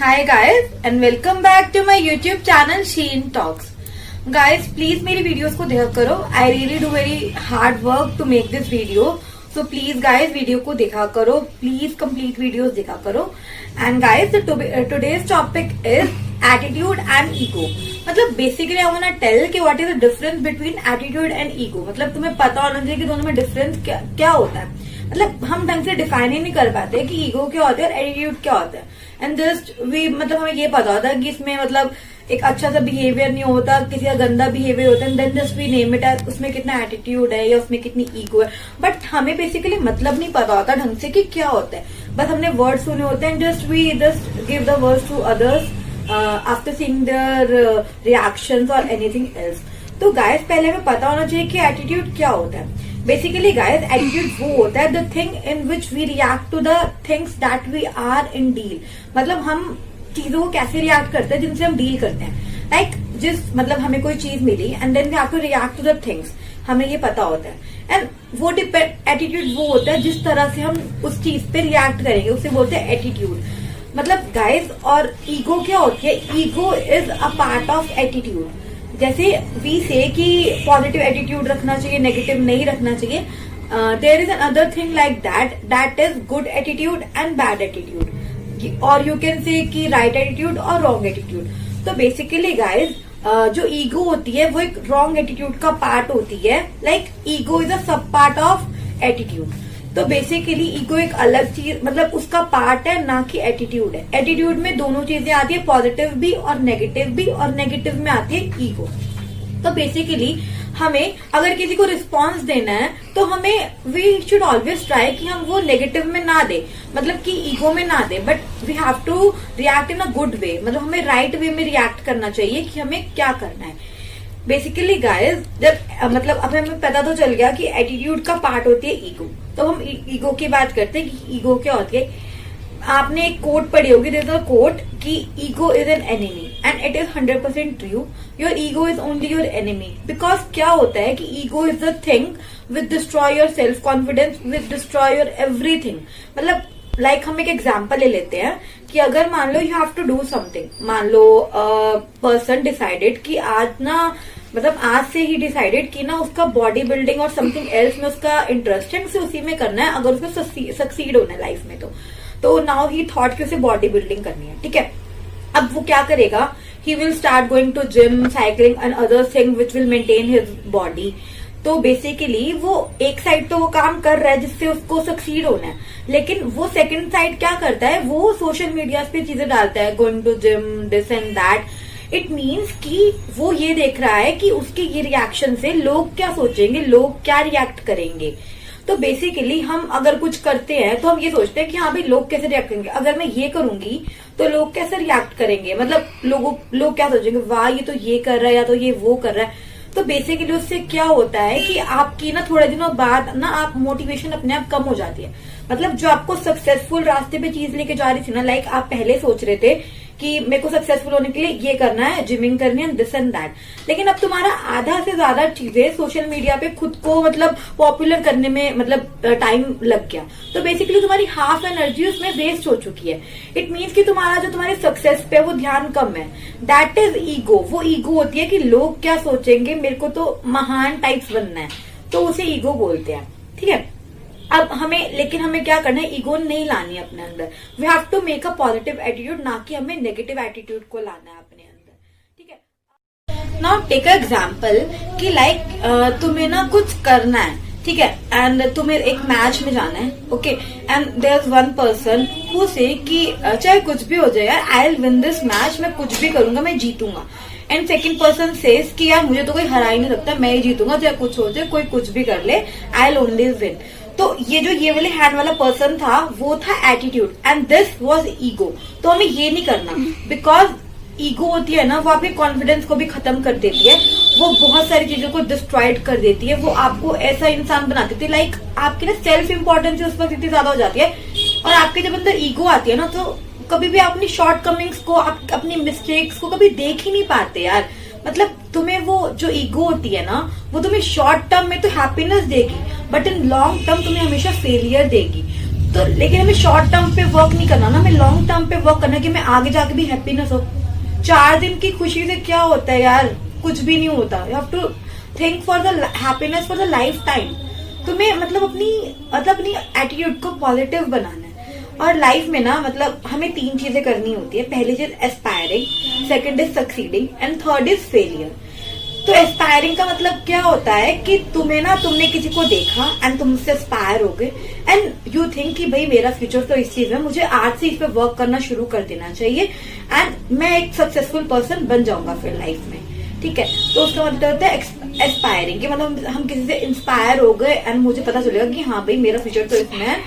Hi guys and welcome back to my YouTube channel Sheen talks. Guys please मेरी videos को देखा करो। I really do very hard work to make this video, so please guys video को देखा करो, please complete videos देखा करो। And guys today's topic is attitude and ego. मतलब basically I want to tell कि what is the difference between attitude and ego. मतलब तुम्हें पता होना चाहिए कि दोनों में डिफरेंस क्या होता है। मतलब हम ढंग से डिफाइन ही नहीं कर पाते कि ईगो क्या होता है और एटीट्यूड क्या होता है। एंड जस्ट वी मतलब हमें ये पता होता है कि इसमें मतलब एक अच्छा सा बिहेवियर नहीं होता, किसी का गंदा बिहेवियर होता है, then just we name it as उसमें कितना एटीट्यूड है या उसमें कितनी ईगो है। बट हमें बेसिकली मतलब नहीं पता होता ढंग से कि क्या होता है। बस हमने वर्ड सुने होते हैं, just we just give the words to others after seeing their reactions और एनीथिंग एल्स। तो गाइस पहले हमें पता होना चाहिए कि एटीट्यूड क्या होता है। बेसिकली गाइस एटीट्यूड वो होता है the thing in which we react to the things that we are in deal. मतलब हम चीजों को कैसे रिएक्ट करते हैं जिनसे हम डील करते हैं। लाइक मतलब हमें कोई चीज मिली and then we have to react to the things, हमें ये पता होता है। एंड वो एटीट्यूड वो होता है जिस तरह से हम उस चीज पे रिएक्ट करेंगे, उसे बोलते हैं एटीट्यूड। मतलब गाइस और ईगो क्या होती है? Ego is a part of attitude. जैसे वी से कि पॉजिटिव एटीट्यूड रखना चाहिए, नेगेटिव नहीं रखना चाहिए। There is another thing like that is good attitude and bad attitude, और यू कैन से कि राइट एटीट्यूड और रॉन्ग एटीट्यूड। तो बेसिकली गाइज जो ईगो होती है वो एक रॉन्ग एटीट्यूड का पार्ट होती है। लाइक ईगो इज अ सब पार्ट ऑफ एटीट्यूड। तो बेसिकली ईगो एक अलग चीज, मतलब उसका पार्ट है, ना कि एटीट्यूड है। एटीट्यूड में दोनों चीजें आती है, पॉजिटिव भी और नेगेटिव भी, और नेगेटिव में आती है ईगो। तो बेसिकली हमें अगर किसी को रिस्पॉन्स देना है तो हमें वी शुड ऑलवेज ट्राई कि हम वो नेगेटिव में ना दे, मतलब कि ईगो में ना दे, but we have to react in a good way. मतलब हमें राइट वे में रिएक्ट करना चाहिए कि हमें क्या करना है। बेसिकली गाइस जब मतलब अब हमें पता तो चल गया कि एटीट्यूड का पार्ट होती है ईगो, तो हम ईगो की बात करते हैं कि ईगो क्या होती है। आपने एक कोट पढ़ी होगी, देयर इज अ कोट कि ego is an enemy and it is 100% true. Your ego is only your enemy. Because क्या होता है कि ego is the thing which destroy your self confidence, which destroy your everything. मतलब like हम एक example ले लेते हैं कि अगर मान लो you have to do something. मान लो पर्सन डिसाइडेड कि आज ना मतलब आज से ही डिसाइडेड कि ना उसका बॉडी बिल्डिंग और समथिंग एल्स में उसका इंटरेस्ट है, उसे उसी में करना है अगर उसको सक्सीड होना है लाइफ में। तो नाउ ही थॉट कि उसे बॉडी बिल्डिंग करनी है, ठीक है। अब वो क्या करेगा? He will start going to gym, cycling and other thing which will maintain his body. तो बेसिकली वो एक साइड तो वो काम कर रहा है जिससे उसको सक्सीड होना है, लेकिन वो सेकंड साइड क्या करता है? वो सोशल मीडिया पे चीजें डालता है, going to gym, this and that. It means कि वो ये देख रहा है कि उसके ये रिएक्शन से लोग क्या सोचेंगे, लोग क्या रिएक्ट करेंगे। तो बेसिकली हम अगर कुछ करते हैं तो हम ये सोचते हैं कि हाँ भाई लोग कैसे रिएक्ट करेंगे, अगर मैं ये करूंगी तो लोग कैसे रिएक्ट करेंगे, मतलब लोग क्या सोचेंगे, वाह ये तो ये कर रहा है या तो ये वो कर रहा है। तो बेसिकली उससे क्या होता है कि आपकी ना थोड़े दिनों बाद ना आप मोटिवेशन अपने आप कम हो जाती है। मतलब जो आपको सक्सेसफुल रास्ते पे चीज लेके जा रही थी ना, लाइक आप पहले सोच रहे थे कि मेरे को सक्सेसफुल होने के लिए ये करना है, जिमिंग करनी है, दिस एंड दैट, लेकिन अब तुम्हारा आधा से ज्यादा चीजें सोशल मीडिया पे खुद को मतलब पॉपुलर करने में मतलब टाइम लग गया। तो बेसिकली तुम्हारी हाफ एनर्जी उसमें वेस्ट हो चुकी है। इट मीन्स कि तुम्हारा जो तुम्हारे सक्सेस पे वो ध्यान कम है। That is ego. वो ईगो होती है कि लोग क्या सोचेंगे, मेरे को तो महान टाइप्स बनना है, तो उसे ईगो बोलते हैं, ठीक है। अब लेकिन हमें क्या करना है? ईगो नहीं लानी है अपने अंदर। We have to make a positive attitude, ना कि हमें नेगेटिव एटीट्यूड को लाना है अपने अंदर, ठीक है। नाउ टेक अ एग्जांपल कि लाइक तुम्हें ना कुछ करना है, ठीक है, एंड तुम्हें एक मैच में जाना है, okay, and there is one person who say कि चाहे कुछ भी हो जाए यार, I will win this match, मैं कुछ भी करूंगा, मैं जीतूंगा। एंड सेकंड पर्सन सेज कि यार मुझे तो कोई हरा ही नहीं सकता, मैं ही जीतूंगा, चाहे कुछ हो जाए, कोई कुछ भी कर ले, आई विल ओनली विन। तो ये वाले हैंड वाला पर्सन था, वो था attitude and this was ego. तो हमें ये नहीं करना, बिकॉज ईगो होती है ना, वो आपके कॉन्फिडेंस को भी खत्म कर देती है, वो बहुत सारी चीजों को डिस्ट्रॉयड कर देती है, वो आपको ऐसा इंसान बना देती है, लाइक आपकी ना सेल्फ इम्पोर्टेंस उस वक्त इतनी ज्यादा हो जाती है। और आपके जब अंदर ईगो आती है ना, तो कभी भी आप अपनी शॉर्ट कमिंग्स को, अपनी मिस्टेक्स को कभी देख ही नहीं पाते यार। मतलब तुम्हें वो जो ईगो होती है ना, वो तुम्हें शॉर्ट टर्म में तो हैप्पीनेस देगी, बट इन लॉन्ग टर्म तुम्हें हमेशा फेलियर देगी। तो लेकिन हमें शॉर्ट टर्म पे वर्क नहीं करना ना, हमें लॉन्ग टर्म पे वर्क करना कि मैं आगे जाके भी हैप्पीनेस हो। 4 दिन की खुशी से क्या होता है यार, कुछ भी नहीं होता। You have to think for the happiness for the life time. तुम्हें मतलब अपनी एटीट्यूड को पॉजिटिव बनाना है। और लाइफ में ना मतलब हमें 3 चीजें करनी होती है। पहली चीज aspiring, second is succeeding and third is failure. तो एस्पायरिंग का मतलब क्या होता है कि तुमने किसी को देखा एंड तुम उससे एस्पायर हो गए एंड यू थिंक कि भाई मेरा फ्यूचर तो इस चीज में, मुझे आज से इस पे वर्क करना शुरू कर देना चाहिए एंड मैं एक सक्सेसफुल पर्सन बन जाऊंगा फिर लाइफ में। ठीक है, तो उसका मतलब होता है एस्पायरिंग कि मतलब हम किसी से इंस्पायर हो गए एंड मुझे पता चलेगा कि हाँ भाई मेरा फ्यूचर तो इसमें है,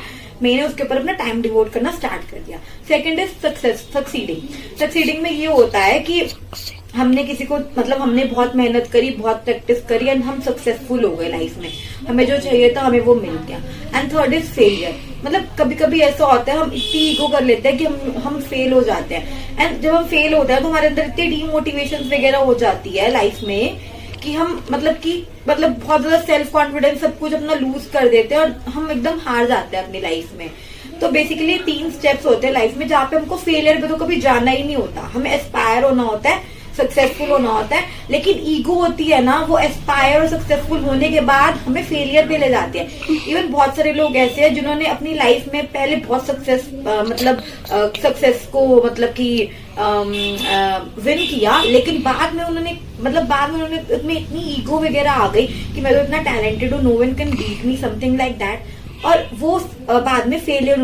मैंने उसके ऊपर अपना टाइम डिवोट करना स्टार्ट कर दिया। Second is succeeding. सक्सीडिंग में ये होता है कि हमने किसी को मतलब हमने बहुत मेहनत करी, बहुत प्रैक्टिस करी एंड हम सक्सेसफुल हो गए लाइफ में, हमें जो चाहिए था हमें वो मिल गया। And third is failure. मतलब कभी कभी ऐसा होता है हम इतनी ईगो कर लेते हैं कि हम फेल हो जाते हैं एंड जब हम फेल होते हैं तो हमारे अंदर इतनी डीमोटिवेशन वगैरह हो जाती है लाइफ में कि हम मतलब बहुत ज्यादा सेल्फ कॉन्फिडेंस सब कुछ अपना लूज कर देते हैं और हम एकदम हार जाते हैं अपनी लाइफ में। तो बेसिकली 3 स्टेप्स होते हैं लाइफ में जहाँ पे हमको फेलियर पे तो कभी जाना ही नहीं होता, हमें एस्पायर होना होता है, सक्सेसफुल होना होता है। लेकिन ईगो होती है ना, वो एस्पायर और सक्सेसफुल होने के बाद हमें फेलियर पे ले जाती है। इवन बहुत सारे लोग ऐसे हैं जिन्होंने अपनी लाइफ में पहले बहुत सक्सेस को मतलब कि विन किया, लेकिन बाद में उन्होंने उसमें इतनी ईगो वगैरह आ गई कि मैं तो इतना टैलेंटेड हूँ, no one can beat me, something like that. और वो बाद में फेलियर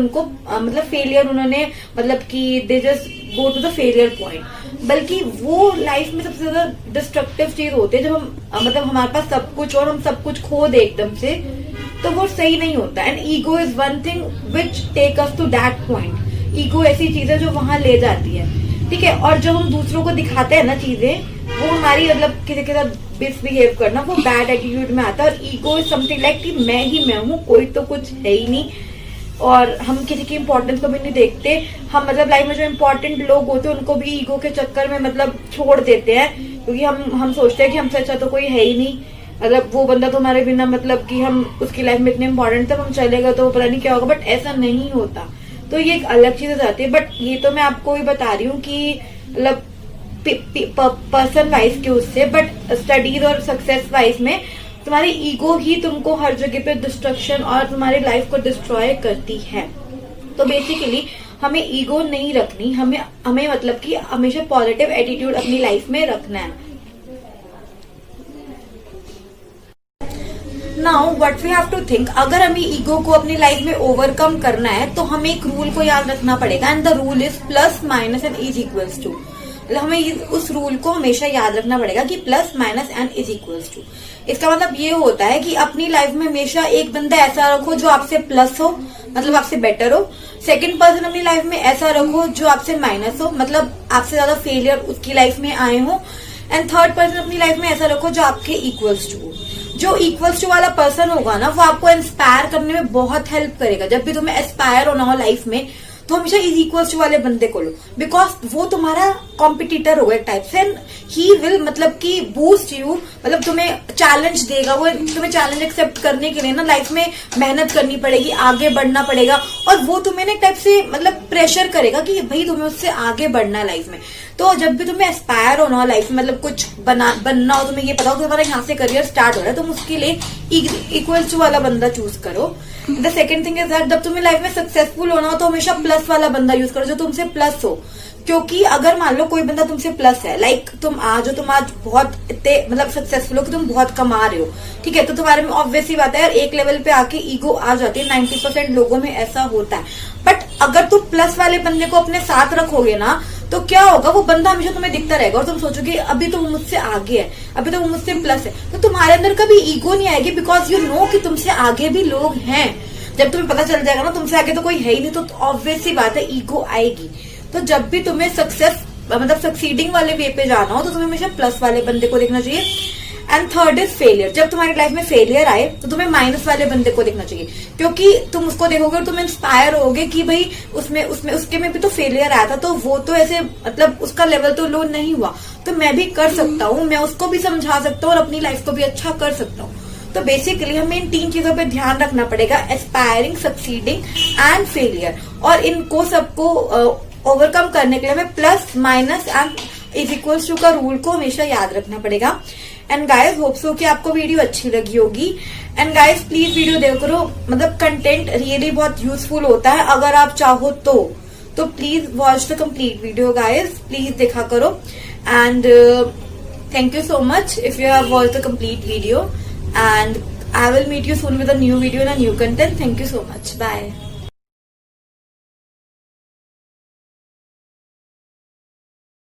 उन्होंने मतलब कि they just go to the failure point. बल्कि वो लाइफ में सबसे ज्यादा डिस्ट्रक्टिव चीज होती है जब हम मतलब हमारे पास सब कुछ और हम सब कुछ खो दे एकदम से, तो वो सही नहीं होता। And ego is one thing which take us to that point. Ego ऐसी चीज है जो वहां ले जाती है, ठीक है। और जब हम दूसरों को दिखाते हैं ना चीजें, वो हमारी मतलब किसी के साथ मिसबिहेव करना, वो बैड एटीट्यूड में आता है। और ईगो इज समथिंग लाइक कि मैं ही मैं हूँ, कोई तो कुछ है ही नहीं, और हम किसी की इम्पोर्टेंस को भी नहीं देखते। हम मतलब लाइफ में जो इम्पोर्टेंट लोग होते हैं उनको भी ईगो के चक्कर में मतलब छोड़ देते हैं, क्योंकि हम सोचते हैं कि हमसे अच्छा तो कोई है ही नहीं। मतलब वो बंदा तो हमारे बिना मतलब कि हम उसकी लाइफ में इतने इम्पोर्टेंट थे, हम चलेगा तो पता नहीं क्या होगा, बट ऐसा नहीं होता। तो ये एक अलग चीज हो जाती है। बट ये तो मैं आपको ही बता रही हूँ कि मतलब पर्सन वाइज के उससे, बट स्टडीज और सक्सेस वाइज में तुम्हारी ईगो ही तुमको हर जगह पे डिस्ट्रक्शन और तुम्हारी लाइफ को डिस्ट्रॉय करती है। तो बेसिकली हमें ईगो नहीं रखनी, हमें मतलब कि हमेशा पॉजिटिव एटीट्यूड अपनी लाइफ में रखना है। Now what we have to think, अगर हमें ईगो को अपनी लाइफ में ओवरकम करना है तो हमें एक रूल को याद रखना पड़ेगा, and the rule is plus minus and is equals to. हमें उस रूल को हमेशा याद रखना पड़ेगा कि plus minus and is equals to. इसका मतलब ये होता है कि अपनी लाइफ में हमेशा एक बंदा ऐसा रखो जो आपसे प्लस हो, मतलब आपसे बेटर हो। सेकंड पर्सन अपनी लाइफ में ऐसा रखो जो आपसे माइनस हो, मतलब आपसे ज्यादा फेलियर उसकी लाइफ में आए हो। एंड थर्ड पर्सन अपनी लाइफ में ऐसा रखो जो आपके इक्वल्स टू हो। जो इक्वल्स टू वाला पर्सन होगा ना, वो आपको इंस्पायर करने में बहुत हेल्प करेगा। जब भी तुम्हें एस्पायर होना हो लाइफ में तो हमेशा इज इक्वल्स टू वाले बंदे को लो, बिकॉज वो तुम्हारा कॉम्पिटिटर होगा एक टाइप से, एंड ही विल मतलब कि बूस्ट यू, मतलब तुम्हें चैलेंज देगा। वो तुम्हें चैलेंज एक्सेप्ट करने के लिए ना लाइफ में मेहनत करनी पड़ेगी, आगे बढ़ना पड़ेगा, और वो तुम्हें ना एक टाइप से मतलब प्रेशर करेगा कि भाई तुम्हें उससे आगे बढ़ना है लाइफ में। तो जब भी तुम्हें एस्पायर होना हो लाइफ में, मतलब कुछ बनना हो, तुम्हें ये पता हो कि तुम्हारा यहाँ से करियर स्टार्ट हो रहा है, तुम उसके लिए इक्वल्स टू वाला बंदा चूज करो। The second thing is that जब तुम्हें लाइफ में सक्सेसफुल होना हो तो हमेशा प्लस वाला बंदा यूज करो जो तुमसे प्लस हो। क्योंकि अगर मान लो कोई बंदा तुमसे प्लस है, लाइक तुम आज बहुत इतने मतलब सक्सेसफुल हो कि तुम बहुत कमा रहे हो, ठीक है, तो तुम्हारे में ऑब्वियस ही बात है यार, एक लेवल पे आके ईगो आ जाती है। 90% लोगों में ऐसा होता है। बट अगर तुम प्लस वाले बंदे को अपने साथ रखोगे ना, तो क्या होगा, वो बंदा हमेशा तुम्हें दिखता रहेगा और तुम सोचोगे अभी तो वो मुझसे आगे है, अभी तो वो मुझसे प्लस है, तो तुम्हारे अंदर कभी ईगो नहीं आएगी, बिकॉज यू नो कि तुमसे आगे भी लोग हैं। जब तुम्हें पता चल जाएगा ना तुमसे आगे तो कोई है ही नहीं, तो ऑब्वियस सी बात है ईगो आएगी। तो जब भी तुम्हें सक्सेस मतलब सक्सीडिंग वाले वे पे जाना हो तो तुम्हें हमेशा प्लस वाले बंदे को देखना चाहिए। And third is failure. जब तुम्हारी लाइफ में फेलियर आए तो तुम्हें माइनस वाले बंदे को देखना चाहिए, क्योंकि तुम उसको देखोगे और तुम इंस्पायर होगे कि भाई उसके में भी तो फेलियर आया था, तो वो तो ऐसे मतलब उसका लेवल तो लो नहीं हुआ, तो मैं भी कर सकता हूँ, मैं उसको भी समझा सकता हूँ और अपनी लाइफ को भी अच्छा कर सकता हूँ। तो बेसिकली हमें इन 3 चीजों पे ध्यान रखना पड़ेगा, एस्पायरिंग, सक्सीडिंग एंड फेलियर। और इनको सबको ओवरकम करने के लिए हमें plus minus and is equals to का रूल को हमेशा याद रखना पड़ेगा। एंड गाइज होप सो कि आपको वीडियो अच्छी लगी होगी। एंड गाइज प्लीज वीडियो देखो करो, मतलब कंटेंट रियली बहुत यूजफुल होता है अगर आप चाहो तो please watch the complete video guys, please देखा करो। And thank you so much if you have watch the complete video, and I will meet you soon with a new video and a new content. Thank you so much. Bye.